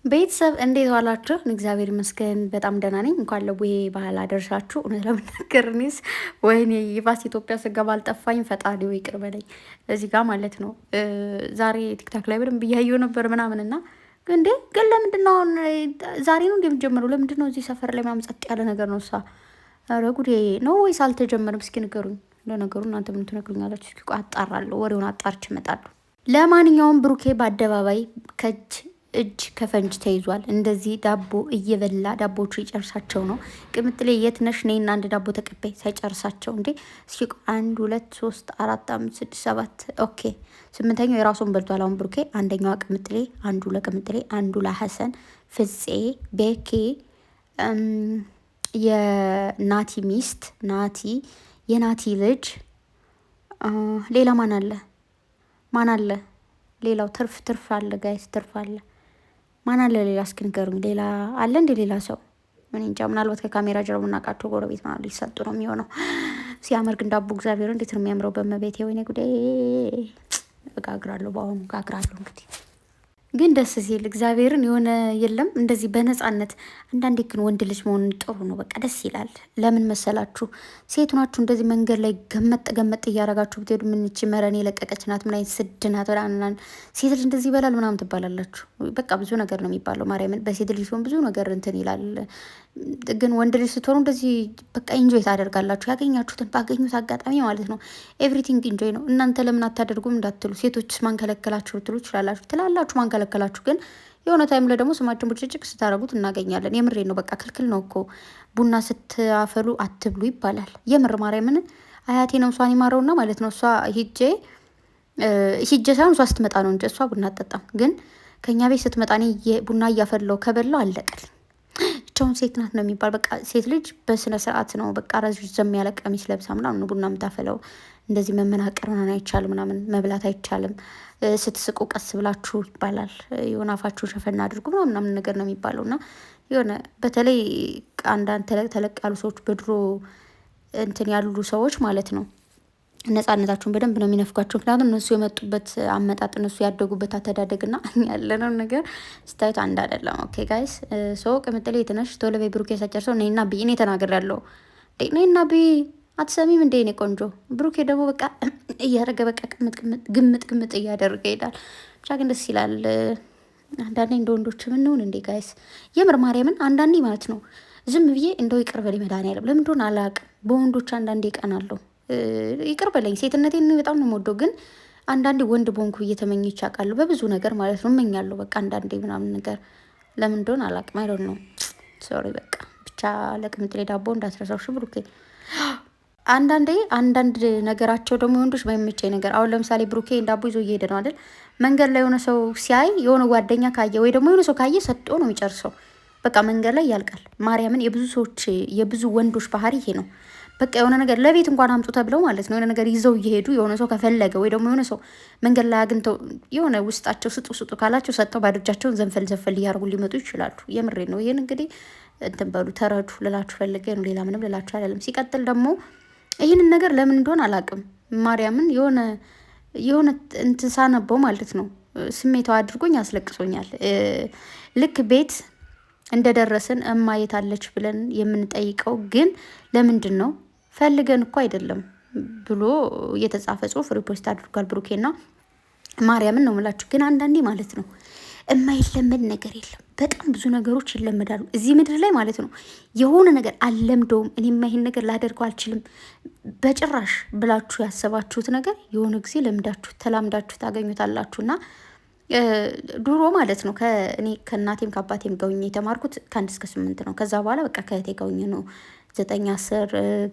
ቤተሰብ እንዴት ዋላችሁ? እግዚአብሔር ይመስገን በጣም ደህና ነኝ። እንኳን ለቡሄ ባህል አደረሳችሁ። እውነት ለመናገር እኔስ ወይኔ ይባስ ኢትዮጵያ ስገባ አልጠፋኝ፣ ፈጣሪው ይቅር በለኝ። እዚህ ጋር ማለት ነው ዛሬ ቲክታክ ላይ በደንብ እያየሁ ነበር ምናምን እና እንዴ ግን ለምንድን ነው አሁን ዛሬ ነው እንደሚጀምረው? ለምንድን ነው እዚህ ሰፈር ላይ ምናምን ጸጥ ያለ ነገር ነው? እሷ ኧረ ጉዴ ነው ወይስ አልተጀመረም? እስኪ ንገሩኝ። ለነገሩ እናንተ ምን ትነግሩኛላችሁ? እስኪ አጣራለሁ፣ ወሬውን አጣርቼ እመጣለሁ። ለማንኛውም ብሩኬ በአደባባይ ከእጅ እጅ ከፈንጅ ተይዟል። እንደዚህ ዳቦ እየበላ ዳቦቹ ይጨርሳቸው ነው። ቅምጥሌ የት ነሽ? ነይና አንድ ዳቦ ተቀበይ ሳይጨርሳቸው እንዴ። እስኪ 1 2 3 4 5 6 7 ኦኬ፣ ስምንተኛው የራሱን በልቷል። አሁን ብሩኬ አንደኛዋ ቅምጥሌ፣ አንዱ ለቅምጥሌ፣ አንዱ ለሐሰን፣ ፍፄ፣ ቤኪ፣ የናቲ ሚስት ናቲ፣ የናቲ ልጅ፣ ሌላ ማን አለ? ማን አለ? ሌላው ትርፍ አለ ጋይስ፣ ትርፍ አለ። ማን አለ ሌላ? እስኪ ንገሩኝ። ሌላ አለ እንደ ሌላ ሰው ምን እንጃ። ምናልባት ከካሜራ ጀርባ እናውቃቸው ጎረቤት ማለት ሊሰጡ ነው የሚሆነው። ሲያምር ግን ዳቦ እግዚአብሔር እንዴት ነው የሚያምረው! በመቤት ወይኔ ጉዴ! እጋግራለሁ፣ በአሁኑ እጋግራለሁ እንግዲህ ግን ደስ ሲል እግዚአብሔርን የሆነ የለም እንደዚህ በነፃነት። አንዳንዴ ግን ወንድ ልጅ መሆን ጥሩ ነው። በቃ ደስ ይላል። ለምን መሰላችሁ? ሴቱ ናችሁ እንደዚህ መንገድ ላይ ገመጥ እያደረጋችሁ ብትሄዱ ምንቺ መረን የለቀቀች ናት፣ ምን አይነት ስድ ናት፣ ሴት ልጅ እንደዚህ ይበላል ምናምን ትባላላችሁ። በቃ ብዙ ነገር ነው የሚባለው። ማርያምን በሴት ልጅ ሲሆን ብዙ ነገር እንትን ይላል። ግን ወንድ ልጅ ስትሆኑ እንደዚህ በቃ ኢንጆይ ታደርጋላችሁ። ያገኛችሁትን ባገኙት አጋጣሚ ማለት ነው። ኤቭሪቲንግ ኢንጆይ ነው። እናንተ ለምን አታደርጉም እንዳትሉ፣ ሴቶችስ ማንከለከላችሁ ልትሉ ትላላችሁ ማንከለከላችሁ። ግን የሆነ ታይም ላይ ደግሞ ስማችን ቡጭጭቅ ስታደርጉት እናገኛለን። የምሬ ነው። በቃ ክልክል ነው እኮ ቡና ስትአፈሉ አትብሉ ይባላል። የምር ማርያምን አያቴ ነው እሷን ይማረውና ማለት ነው። እሷ ሂጄ ሳይሆን እሷ ስትመጣ ነው እንጂ እሷ ቡና አጠጣም። ግን ከኛ ቤት ስትመጣ እኔ ቡና እያፈላው ከበላው አለቀልኝ። ብቻውን ሴት ናት ነው የሚባል። በቃ ሴት ልጅ በስነ ስርዓት ነው በቃ ረዘም ያለ ቀሚስ ለብሳ ምናምን ቡና የምታፈለው። እንደዚህ መመናቀር ምናምን አይቻልም፣ ምናምን መብላት አይቻልም። ስትስቁ ቀስ ብላችሁ ይባላል። የሆነ አፋችሁ ሸፈና አድርጉ ምናምን ነገር ነው የሚባለው። እና የሆነ በተለይ አንዳንድ ተለቅ ያሉ ሰዎች በድሮ እንትን ያሉ ሰዎች ማለት ነው ነጻነታቸውን በደንብ ነው የሚነፍጓቸው። ምክንያቱም እነሱ የመጡበት አመጣጥ፣ እነሱ ያደጉበት አተዳደግና ያለነው ነገር ስታዩት አንድ አይደለም። ኦኬ ጋይስ ሰው ቅምጥሌ የትነሽ ቶሎ በይ ብሩኬ ሳጨርሰው ነይና ብይ። እኔ ተናግሬያለሁ። ነይና ብይ። አትሰሚም እንዴ? እኔ ቆንጆ። ብሩኬ ደግሞ በቃ እያደረገ በቃ ግምጥ እያደረገ ይሄዳል። ብቻ ግን ደስ ይላል። አንዳንዴ እንደ ወንዶች ምንሆን እንዴ ጋይስ፣ የምር ማርያምን አንዳንዴ ማለት ነው ዝም ብዬ እንደው ይቅር በለኝ መድኃኒዓለም ለምን እንደሆነ አላውቅም። በወንዶች አንዳንዴ ቀናለሁ። ይቅር በለኝ ሴትነቴን በጣም ነው የምወደው። ግን አንዳንዴ ወንድ ቦንኩ እየተመኘች አውቃለሁ፣ በብዙ ነገር ማለት ነው እመኛለሁ። በቃ አንዳንዴ ምናምን ነገር ለምን እንደሆነ አላውቅም። አይዶን ነው ሶሪ። በቃ ብቻ ለቅምጥሌ ዳቦ እንዳትረሳው እሺ ብሩኬ። አንዳንድ ነገራቸው ደግሞ ወንዶች በሚመቸኝ ነገር፣ አሁን ለምሳሌ ብሩኬ ዳቦ ይዞ እየሄደ ነው አይደል? መንገድ ላይ የሆነ ሰው ሲያይ የሆነ ጓደኛ ካየ ወይ ደግሞ የሆነ ሰው ካየ ሰጥቶ ነው የሚጨርሰው። በቃ መንገድ ላይ ያልቃል። ማርያምን የብዙ ወንዶች ባህሪ ይሄ ነው። በቃ የሆነ ነገር ለቤት እንኳን አምጡ ተብለው ማለት ነው የሆነ ነገር ይዘው እየሄዱ የሆነ ሰው ከፈለገ ወይ ደግሞ የሆነ ሰው መንገድ ላይ አግኝተው የሆነ ውስጣቸው ስጡ ካላቸው ሰጥተው ባዶ እጃቸውን ዘንፈል እያደረጉ ሊመጡ ይችላሉ። የምሬ ነው። ይህን እንግዲህ እንትን በሉ ተረዱ ልላችሁ ፈልጌ ነው። ሌላ ምንም ልላችሁ አይደለም። ሲቀጥል ደግሞ ይህንን ነገር ለምን እንደሆነ አላውቅም። ማርያምን የሆነ እንትን ሳነበው ማለት ነው ስሜታው አድርጎኝ አስለቅሶኛል። ልክ ቤት እንደደረስን እማየት አለች ብለን የምንጠይቀው ግን ለምንድን ነው ፈልገን እኮ አይደለም ብሎ የተጻፈ ጽሁፍ ሪፖስት አድርጓል ብሩኬና ማርያምን ነው የምላችሁ። ግን አንዳንዴ ማለት ነው የማይለመድ ነገር የለም። በጣም ብዙ ነገሮች ይለመዳሉ እዚህ ምድር ላይ ማለት ነው። የሆነ ነገር አልለምደውም እኔማ ይሄን ነገር ላደርገው አልችልም በጭራሽ ብላችሁ ያሰባችሁት ነገር የሆነ ጊዜ ለምዳችሁ ተላምዳችሁ ታገኙታላችሁና ድሮ ማለት ነው እኔ ከእናቴም ከአባቴም ጋውኝ የተማርኩት ከ1 እስከ 8 ነው። ከዛ በኋላ በቃ ከእህቴ ጋውኝ ነው 9 10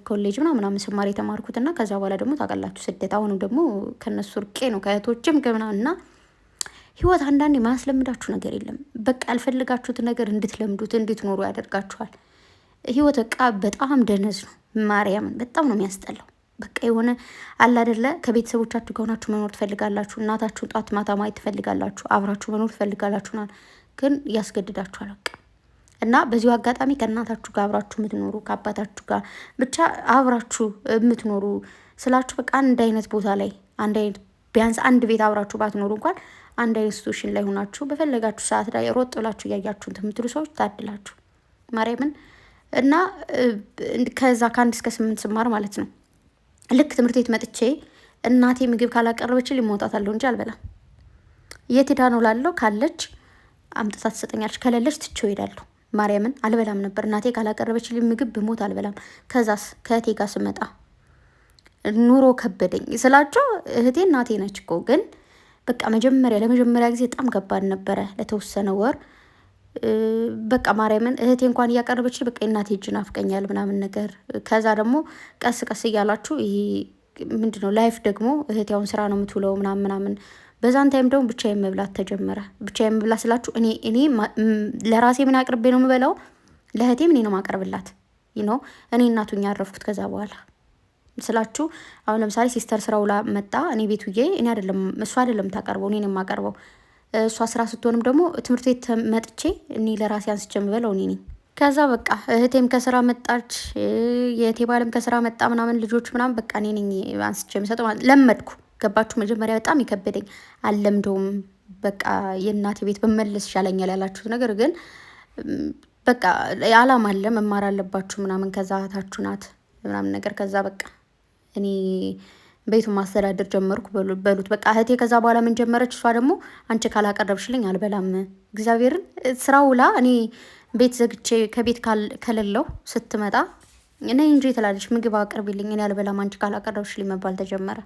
ኮሌጅ ምናምን ስማር የተማርኩት እና ከዛ በኋላ ደግሞ ታውቃላችሁ ስደት። አሁኑ ደግሞ ከነሱ ርቄ ነው ከእህቶችም ከምናምን እና ህይወት አንዳንዴ ማያስለምዳችሁ ነገር የለም። በቃ ያልፈልጋችሁት ነገር እንድትለምዱት እንድትኖሩ ያደርጋችኋል። ህይወት በቃ በጣም ደነዝ ነው። ማርያምን በጣም ነው የሚያስጠላው። በቃ የሆነ አለ አይደለ ከቤተሰቦቻችሁ ጋር ሆናችሁ መኖር ትፈልጋላችሁ። እናታችሁ ጧት ማታ ማየት ትፈልጋላችሁ። አብራችሁ መኖር ትፈልጋላችሁና ግን ያስገድዳችኋል በቃ። እና በዚሁ አጋጣሚ ከእናታችሁ ጋር አብራችሁ የምትኖሩ ከአባታችሁ ጋር ብቻ አብራችሁ የምትኖሩ ስላችሁ በቃ አንድ አይነት ቦታ ላይ አንድ አይነት ቢያንስ አንድ ቤት አብራችሁ ባትኖሩ እንኳን አንድ ኢንስቲትዩሽን ላይ ሆናችሁ በፈለጋችሁ ሰዓት ላይ ሮጥ ብላችሁ እያያችሁን የምትሉ ሰዎች ታድላችሁ ማርያምን። እና ከዛ ከ1 እስከ 8 ስማር ማለት ነው ልክ ትምህርት ቤት መጥቼ እናቴ ምግብ ካላቀረበችልኝ መውጣታለሁ እንጂ አልበላም። የት ሄዳ ነው ላለው ካለች አምጥታ ትሰጠኛለች፣ ከሌለች ትቼው እሄዳለሁ። ማርያምን አልበላም ነበር እናቴ ካላቀረበችልኝ ምግብ ብሞት አልበላም። ከዛስ ከእህቴ ጋር ስመጣ ኑሮ ከበደኝ ስላቸው እህቴ እናቴ ነች እኮ ግን በቃ ለመጀመሪያ ጊዜ በጣም ከባድ ነበረ። ለተወሰነ ወር በቃ ማርያምን እህቴ እንኳን እያቀረበች በቃ እናቴ እጅ ናፍቀኛል ምናምን ነገር። ከዛ ደግሞ ቀስ ቀስ እያላችሁ ይሄ ምንድነው ላይፍ ደግሞ እህቴ አሁን ስራ ነው የምትውለው ምናምን። በዛን ታይም ደግሞ ብቻዬን መብላት ተጀመረ። ብቻዬን መብላት ስላችሁ እኔ ለራሴ ምን አቅርቤ ነው የምበላው፣ ለእህቴ ምን ነው ማቀርብላት እኔ እናቱኛ ያረፍኩት ከዛ በኋላ ስላችሁ። አሁን ለምሳሌ ሲስተር ስራ ውላ መጣ፣ እኔ ቤት ውዬ እሷ አይደለም ታቀርበው እኔ ነው የማቀርበው። እሷ ስራ ስትሆንም ደግሞ ትምህርት ቤት መጥቼ እኔ ለራሴ አንስቼ የምበላው እኔ ነኝ። ከዛ በቃ እህቴም ከስራ መጣች፣ የእህቴ ባልም ከስራ መጣ ምናምን ልጆች ምናምን በቃ እኔ ነኝ አንስቼ የምሰጠው። ለመድኩ። ገባችሁ? መጀመሪያ በጣም ይከበደኝ አልለምደውም። በቃ የእናቴ ቤት በመለስ ይሻለኛል ያላችሁት ነገር ግን በቃ አላማ አለ መማር አለባችሁ ምናምን። ከዛ እህታችሁ ናት ምናምን ነገር። ከዛ በቃ እኔ ቤቱን ማስተዳደር ጀመርኩ በሉት በቃ እህቴ። ከዛ በኋላ ምን ጀመረች እሷ ደግሞ አንቺ ካላቀረብሽልኝ አልበላም። እግዚአብሔርን ስራ ውላ እኔ ቤት ዘግቼ ከቤት ከሌለው ስትመጣ እኔ እንጂ ትላለች ምግብ አቅርቢልኝ፣ እኔ አልበላም አንቺ ካላቀረብሽልኝ መባል ተጀመረ።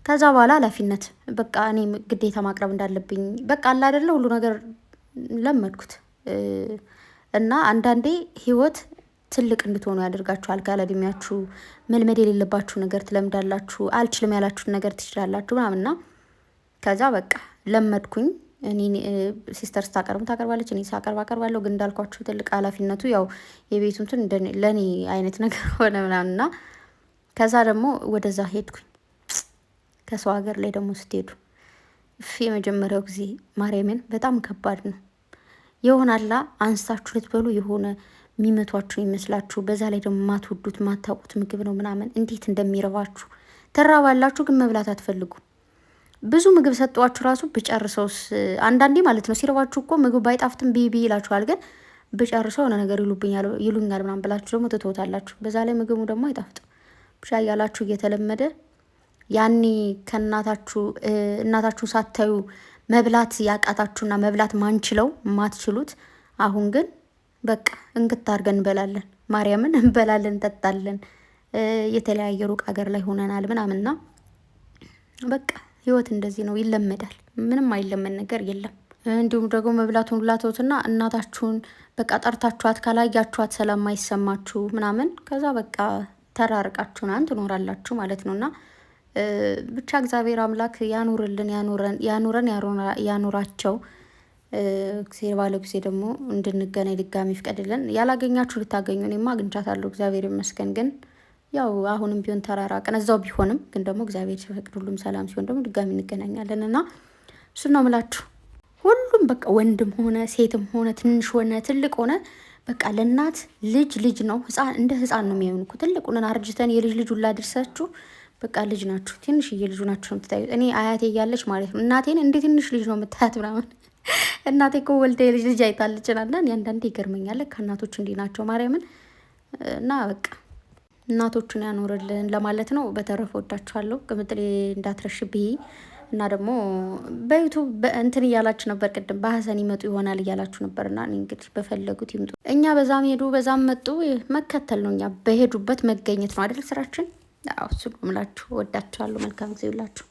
ከዛ በኋላ ኃላፊነት በቃ እኔ ግዴታ ማቅረብ እንዳለብኝ በቃ አለ አይደለ ሁሉ ነገር ለመድኩት። እና አንዳንዴ ህይወት ትልቅ እንድትሆኑ ያደርጋችኋል። ካለ እድሜያችሁ መልመድ የሌለባችሁ ነገር ትለምዳላችሁ፣ አልችልም ያላችሁን ነገር ትችላላችሁ ምናምንና ከዛ በቃ ለመድኩኝ። እኔ ሲስተር ስታቀርብ ታቀርባለች፣ እኔ ሳቀርብ አቀርባለሁ። ግን እንዳልኳችሁ ትልቅ ኃላፊነቱ ያው የቤቱን ለእኔ አይነት ነገር ሆነ ምናምንና ከዛ ደግሞ ወደዛ ሄድኩኝ። ከሰው ሀገር ላይ ደግሞ ስትሄዱ የመጀመሪያው ጊዜ ማርያምን በጣም ከባድ ነው። የሆናላ አንስታችሁ ልትበሉ የሆነ የሚመቷችሁ ይመስላችሁ። በዛ ላይ ደግሞ ማትወዱት ማታውቁት ምግብ ነው ምናምን። እንዴት እንደሚረባችሁ ተራባላችሁ፣ ግን መብላት አትፈልጉ። ብዙ ምግብ ሰጧችሁ ራሱ ብጨርሰውስ አንዳንዴ ማለት ነው ሲረባችሁ እኮ ምግብ ባይጣፍትም ቢቢ ይላችኋል። ግን ብጨርሰው የሆነ ነገር ይሉኛል ምናምን ብላችሁ ደግሞ ትተውታላችሁ። በዛ ላይ ምግቡ ደግሞ አይጣፍጥም። ብቻ እያላችሁ እየተለመደ ያኔ እናታችሁ ሳታዩ መብላት ያቃታችሁና መብላት ማትችሉት አሁን ግን በቃ እንክት አድርገን እንበላለን። ማርያምን እንበላለን፣ እንጠጣለን። የተለያየ ሩቅ ሀገር ላይ ሆነናል ምናምንና በቃ ህይወት እንደዚህ ነው፣ ይለመዳል። ምንም አይለመድ ነገር የለም። እንዲሁም ደግሞ መብላቱን ብላቶትና እናታችሁን በቃ ጠርታችኋት ካላያችኋት ሰላም አይሰማችሁ ምናምን። ከዛ በቃ ተራርቃችሁናን ትኖራላችሁ ማለት ነውና ብቻ እግዚአብሔር አምላክ ያኑርልን፣ ያኑረን፣ ያኑራቸው። እግዚአብሔር ባለው ጊዜ ደግሞ እንድንገናኝ ድጋሚ ይፍቀድልን። ያላገኛችሁ ልታገኙ፣ እኔማ አግኝቻታለሁ እግዚአብሔር ይመስገን። ግን ያው አሁንም ቢሆን ተራራቅን፣ እዛው ቢሆንም ግን ደግሞ እግዚአብሔር ሲፈቅድ ሁሉም ሰላም ሲሆን ደግሞ ድጋሚ እንገናኛለን እና እሱ ነው የምላችሁ። ሁሉም በቃ ወንድም ሆነ ሴትም ሆነ ትንሽ ሆነ ትልቅ ሆነ በቃ ለእናት ልጅ ነው። እንደ ህፃን ነው የሚሆኑ። ትልቅ ሆነን አርጅተን የልጅ ሁላ ድርሳችሁ በቃ ልጅ ናችሁ፣ ትንሽዬ ልጅ ናችሁ ነው የምትታዩት። እኔ አያቴ እያለች ማለት ነው እናቴን እንደ ትንሽ ልጅ ነው የምታያት ምናምን። እናቴ እኮ ወልዳ የልጅ አይታለችናና አንዳንዴ ይገርመኛል። ከእናቶች እንዲህ ናቸው ማርያምን። እና በቃ እናቶቹን ያኖርልን ለማለት ነው። በተረፈ ወዳችኋለሁ። ቅምጥሌ እንዳትረሽብኝ እና ደግሞ በዩቱብ እንትን እያላችሁ ነበር ቅድም በሀሰን ይመጡ ይሆናል እያላችሁ ነበርና እንግዲህ በፈለጉት ይምጡ። እኛ በዛም ሄዱ በዛም መጡ መከተል ነው። እኛ በሄዱበት መገኘት ነው አይደል ስራችን። አዎ እሱ ምላችሁ ወዳችኋለሁ። መልካም ጊዜ ይውላችሁ።